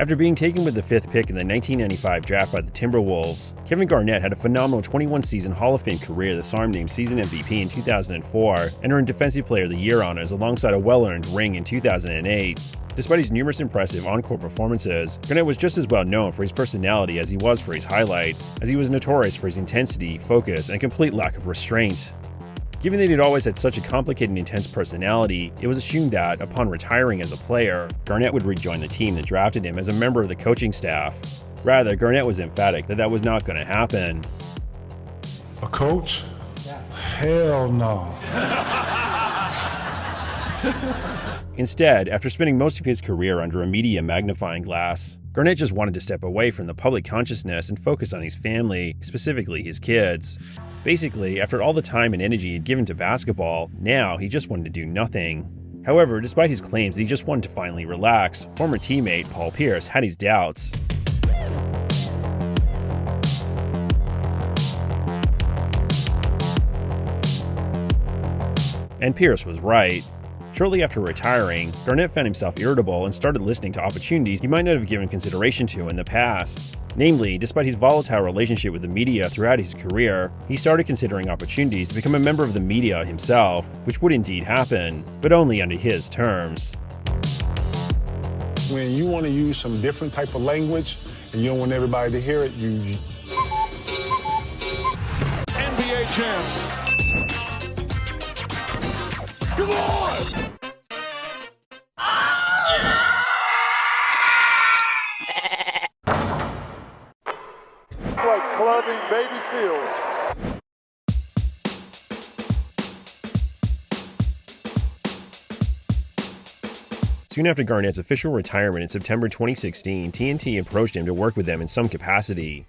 After being taken with the 5th pick in the 1995 draft by the Timberwolves, Kevin Garnett had a phenomenal 21-season Hall of Fame career that saw him named season MVP in 2004 and earned Defensive Player of the Year honors alongside a well-earned ring in 2008. Despite his numerous impressive on-court performances, Garnett was just as well known for his personality as he was for his highlights, as he was notorious for his intensity, focus, and complete lack of restraint. Given that he'd always had such a complicated and intense personality, it was assumed that, upon retiring as a player, Garnett would rejoin the team that drafted him as a member of the coaching staff. Rather, Garnett was emphatic that that was not going to happen. A coach? Yeah. Hell no. Instead, after spending most of his career under a media magnifying glass, Garnett just wanted to step away from the public consciousness and focus on his family, specifically his kids. Basically, after all the time and energy he'd given to basketball, now he just wanted to do nothing. However, despite his claims that he just wanted to finally relax, former teammate Paul Pierce had his doubts. And Pierce was right. Shortly after retiring, Garnett found himself irritable and started listening to opportunities he might not have given consideration to in the past. Namely, despite his volatile relationship with the media throughout his career, he started considering opportunities to become a member of the media himself, which would indeed happen, but only under his terms. When you want to use some different type of language and you don't want everybody to hear it, you... NBA champs. Come on! It's like clubbing baby seals. Soon after Garnett's official retirement in September 2016, TNT approached him to work with them in some capacity.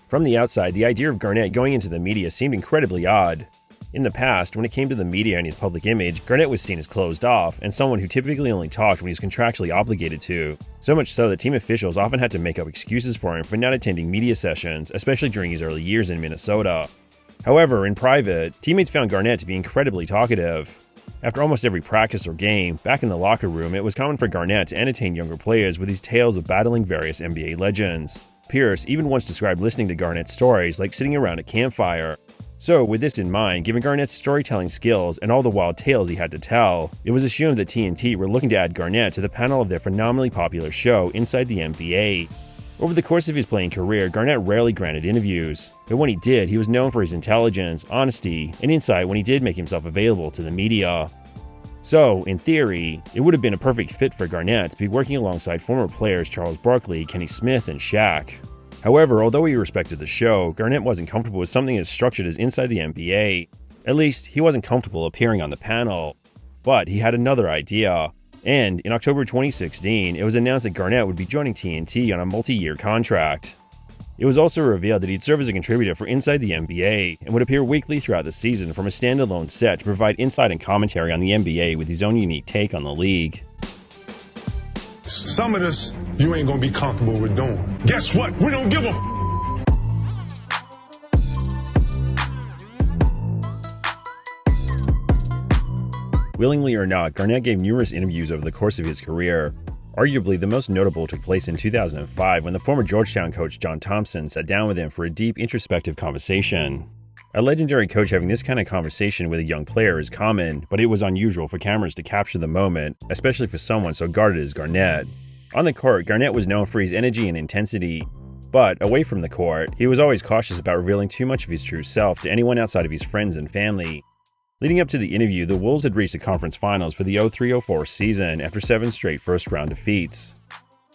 From the outside, the idea of Garnett going into the media seemed incredibly odd. In the past, when it came to the media and his public image, Garnett was seen as closed off and someone who typically only talked when he was contractually obligated to. So much so that team officials often had to make up excuses for him for not attending media sessions, especially during his early years in Minnesota. However, in private, teammates found Garnett to be incredibly talkative. After almost every practice or game, back in the locker room, it was common for Garnett to entertain younger players with his tales of battling various NBA legends. Pierce even once described listening to Garnett's stories like sitting around a campfire. So, with this in mind, given Garnett's storytelling skills and all the wild tales he had to tell, it was assumed that TNT were looking to add Garnett to the panel of their phenomenally popular show Inside the NBA. Over the course of his playing career, Garnett rarely granted interviews, but when he did, he was known for his intelligence, honesty, and insight when he did make himself available to the media. So, in theory, it would have been a perfect fit for Garnett to be working alongside former players Charles Barkley, Kenny Smith, and Shaq. However, although he respected the show, Garnett wasn't comfortable with something as structured as Inside the NBA. At least, he wasn't comfortable appearing on the panel. But he had another idea. And in October 2016, it was announced that Garnett would be joining TNT on a multi-year contract. It was also revealed that he'd serve as a contributor for Inside the NBA and would appear weekly throughout the season from a standalone set to provide insight and commentary on the NBA with his own unique take on the league. Some of this you ain't gonna be comfortable with doing. Guess what? We don't give a Willingly or not, Garnett gave numerous interviews over the course of his career. Arguably, the most notable took place in 2005 when the former Georgetown coach John Thompson sat down with him for a deep, introspective conversation. A legendary coach having this kind of conversation with a young player is common, but it was unusual for cameras to capture the moment, especially for someone so guarded as Garnett. On the court, Garnett was known for his energy and intensity, but away from the court, he was always cautious about revealing too much of his true self to anyone outside of his friends and family. Leading up to the interview, the Wolves had reached the conference finals for the 03-04 season after 7 straight first-round defeats.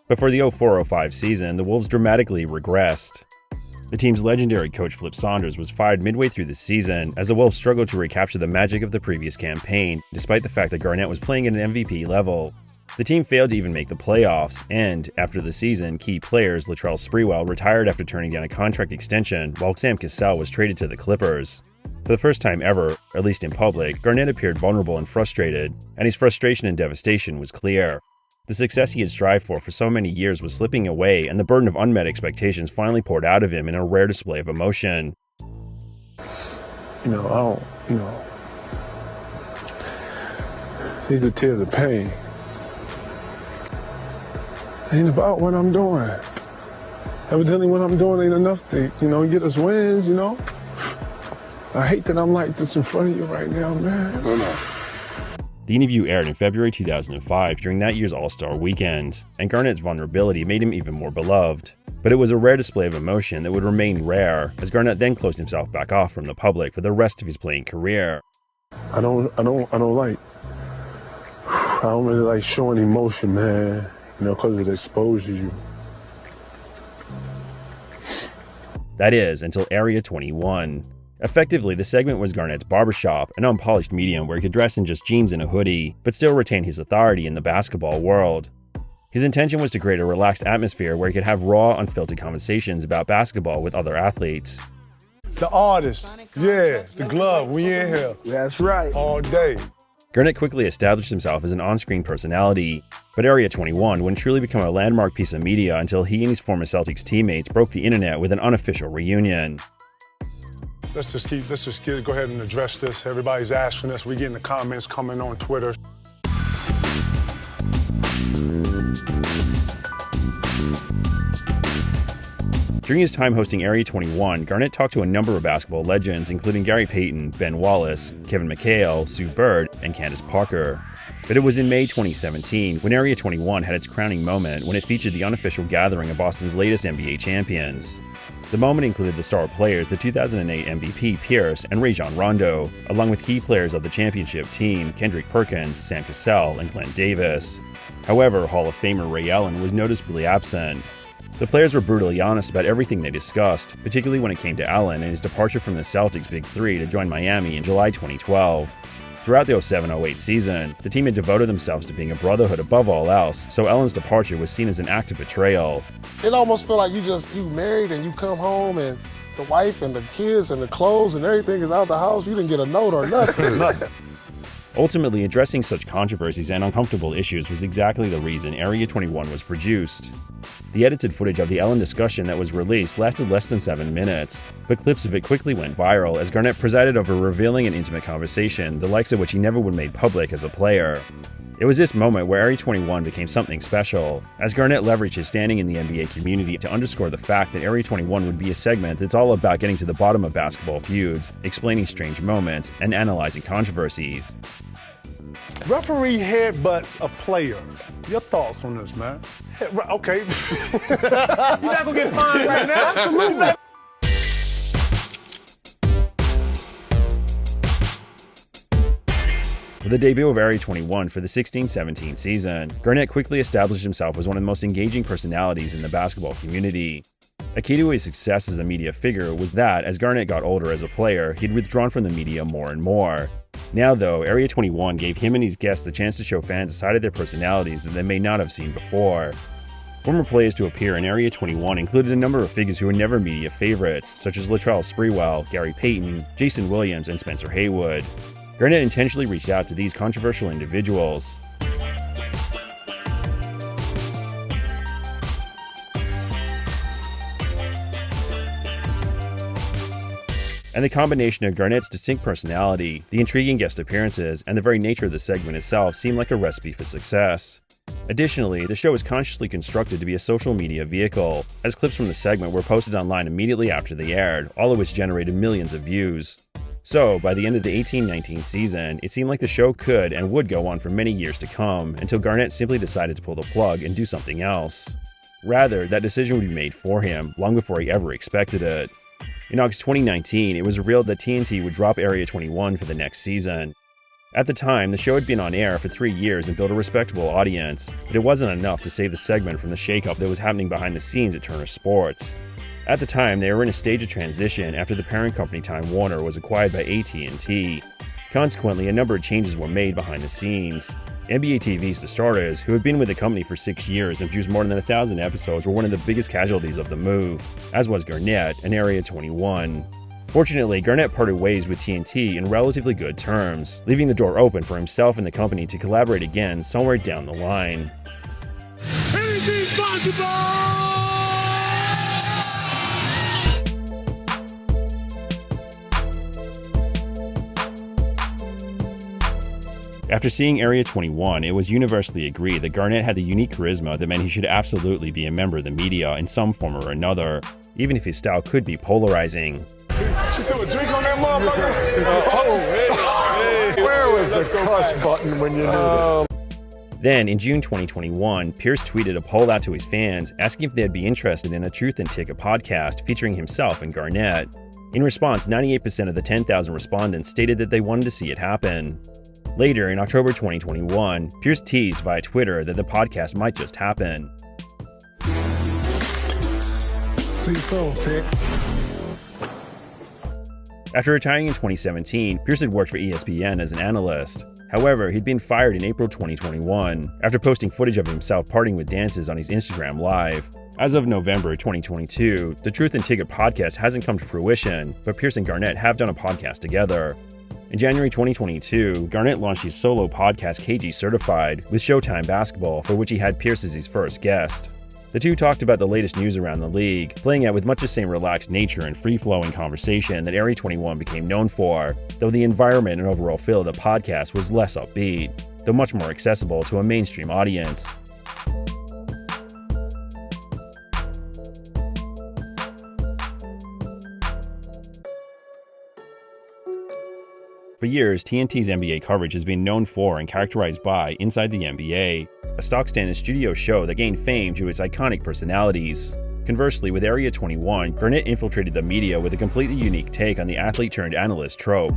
But for the 04-05 season, the Wolves dramatically regressed. The team's legendary coach Flip Saunders was fired midway through the season as the Wolves struggled to recapture the magic of the previous campaign, despite the fact that Garnett was playing at an MVP level. The team failed to even make the playoffs, and, after the season, key players Latrell Sprewell retired after turning down a contract extension, while Sam Cassell was traded to the Clippers. For the first time ever, at least in public, Garnett appeared vulnerable and frustrated, and his frustration and devastation was clear. The success he had strived for so many years was slipping away, and the burden of unmet expectations finally poured out of him in a rare display of emotion. These are tears of pain. ain't about what I'm doing. Evidently what I'm doing ain't enough to, get us wins, I hate that I'm like this in front of you right now, man. No. The interview aired in February 2005 during that year's All-Star weekend, and Garnett's vulnerability made him even more beloved. But it was a rare display of emotion that would remain rare, as Garnett then closed himself back off from the public for the rest of his playing career. I don't really like showing emotion, man, because it exposes you. That is, until Area 21. Effectively, the segment was Garnett's barbershop, an unpolished medium where he could dress in just jeans and a hoodie, but still retain his authority in the basketball world. His intention was to create a relaxed atmosphere where he could have raw, unfiltered conversations about basketball with other athletes. The artist, yeah, the glove, we in here. That's right. All day. Garnett quickly established himself as an on-screen personality, but Area 21 wouldn't truly become a landmark piece of media until he and his former Celtics teammates broke the internet with an unofficial reunion. Let's just go ahead and address this. Everybody's asking us. We getting the comments coming on Twitter. During his time hosting Area 21, Garnett talked to a number of basketball legends, including Gary Payton, Ben Wallace, Kevin McHale, Sue Bird, and Candace Parker. But it was in May 2017 when Area 21 had its crowning moment when it featured the unofficial gathering of Boston's latest NBA champions. The moment included the star players, the 2008 MVP Pierce and Rajon Rondo, along with key players of the championship team, Kendrick Perkins, Sam Cassell, and Glenn Davis. However, Hall of Famer Ray Allen was noticeably absent. The players were brutally honest about everything they discussed, particularly when it came to Allen and his departure from the Celtics' Big Three to join Miami in July 2012. Throughout the 07-08 season, the team had devoted themselves to being a brotherhood above all else, so Allen's departure was seen as an act of betrayal. It almost felt like you married and you come home and the wife and the kids and the clothes and everything is out the house. You didn't get a note or nothing. Ultimately, addressing such controversies and uncomfortable issues was exactly the reason Area 21 was produced. The edited footage of the Allen discussion that was released lasted less than 7 minutes, but clips of it quickly went viral as Garnett presided over a revealing and intimate conversation, the likes of which he never would make public as a player. It was this moment where Area 21 became something special, as Garnett leveraged his standing in the NBA community to underscore the fact that Area 21 would be a segment that's all about getting to the bottom of basketball feuds, explaining strange moments, and analyzing controversies. Referee headbutts a player. Your thoughts on this, man? Okay. You're not going to get fined right now? Absolutely. With the debut of Area 21 for the 16-17 season, Garnett quickly established himself as one of the most engaging personalities in the basketball community. A key to his success as a media figure was that, as Garnett got older as a player, he'd withdrawn from the media more and more. Now, though, Area 21 gave him and his guests the chance to show fans a side of their personalities that they may not have seen before. Former players to appear in Area 21 included a number of figures who were never media favorites, such as Latrell Sprewell, Gary Payton, Jason Williams, and Spencer Haywood. Garnett intentionally reached out to these controversial individuals. And the combination of Garnett's distinct personality, the intriguing guest appearances, and the very nature of the segment itself seemed like a recipe for success. Additionally, the show was consciously constructed to be a social media vehicle, as clips from the segment were posted online immediately after they aired, all of which generated millions of views. So, by the end of the 18-19 season, it seemed like the show could and would go on for many years to come, until Garnett simply decided to pull the plug and do something else. Rather, that decision would be made for him, long before he ever expected it. In August 2019, it was revealed that TNT would drop Area 21 for the next season. At the time, the show had been on air for 3 years and built a respectable audience, but it wasn't enough to save the segment from the shakeup that was happening behind the scenes at Turner Sports. At the time, they were in a stage of transition after the parent company Time Warner was acquired by AT&T. Consequently, a number of changes were made behind the scenes. NBA TV's The Starters, who had been with the company for 6 years and produced more than 1,000 episodes, were one of the biggest casualties of the move, as was Garnett and Area 21. Fortunately, Garnett parted ways with TNT in relatively good terms, leaving the door open for himself and the company to collaborate again somewhere down the line. Anything's possible! After seeing Area 21, it was universally agreed that Garnett had the unique charisma that meant he should absolutely be a member of the media in some form or another, even if his style could be polarizing. She threw a drink on that motherfucker. Where was the cuss button when you knew that? Then, in June 2021, Pierce tweeted a poll out to his fans asking if they'd be interested in a Truth and Ticket podcast featuring himself and Garnett. In response, 98% of the 10,000 respondents stated that they wanted to see it happen. Later, in October 2021, Pierce teased via Twitter that the podcast might just happen. See so, Tick. After retiring in 2017, Pierce had worked for ESPN as an analyst. However, he'd been fired in April 2021 after posting footage of himself partying with dances on his Instagram Live. As of November 2022, the Truth and Ticket podcast hasn't come to fruition, but Pierce and Garnett have done a podcast together. In January 2022, Garnett launched his solo podcast KG Certified with Showtime Basketball, for which he had Pierce as his first guest. The two talked about the latest news around the league, playing out with much the same relaxed nature and free-flowing conversation that Area 21 became known for, though the environment and overall feel of the podcast was less upbeat, though much more accessible to a mainstream audience. For years, TNT's NBA coverage has been known for and characterized by Inside the NBA, a stock-standard studio show that gained fame due to its iconic personalities. Conversely, with Area 21, Garnett infiltrated the media with a completely unique take on the athlete-turned-analyst trope.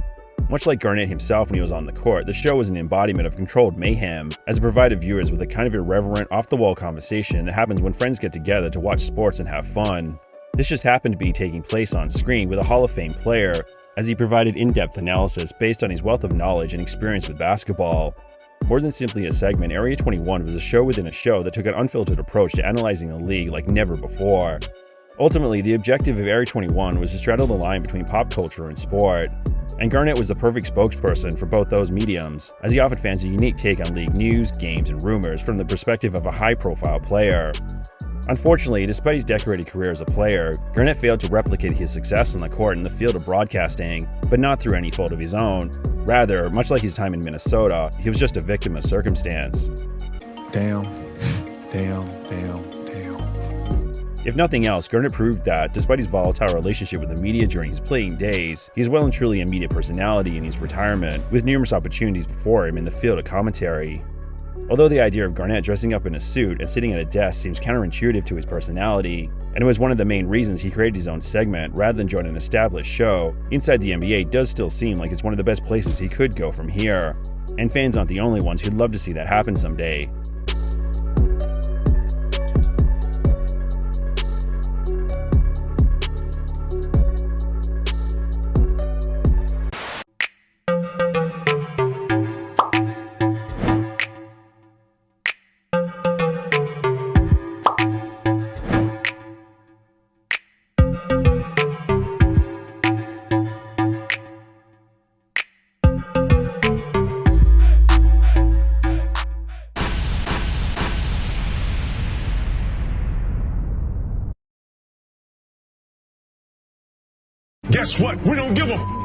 Much like Garnett himself when he was on the court, the show was an embodiment of controlled mayhem, as it provided viewers with a kind of irreverent, off-the-wall conversation that happens when friends get together to watch sports and have fun. This just happened to be taking place on screen with a Hall of Fame player, as he provided in-depth analysis based on his wealth of knowledge and experience with basketball. More than simply a segment, Area 21 was a show within a show that took an unfiltered approach to analyzing the league like never before. Ultimately, the objective of Area 21 was to straddle the line between pop culture and sport, and Garnett was the perfect spokesperson for both those mediums, as he offered fans a unique take on league news, games, and rumors from the perspective of a high-profile player. Unfortunately, despite his decorated career as a player, Garnett failed to replicate his success on the court in the field of broadcasting, but not through any fault of his own. Rather, much like his time in Minnesota, he was just a victim of circumstance. Damn. If nothing else, Garnett proved that, despite his volatile relationship with the media during his playing days, he is well and truly a media personality in his retirement, with numerous opportunities before him in the field of commentary. Although the idea of Garnett dressing up in a suit and sitting at a desk seems counterintuitive to his personality, and it was one of the main reasons he created his own segment rather than join an established show, Inside the NBA does still seem like it's one of the best places he could go from here. And fans aren't the only ones who'd love to see that happen someday. Guess what? We don't give a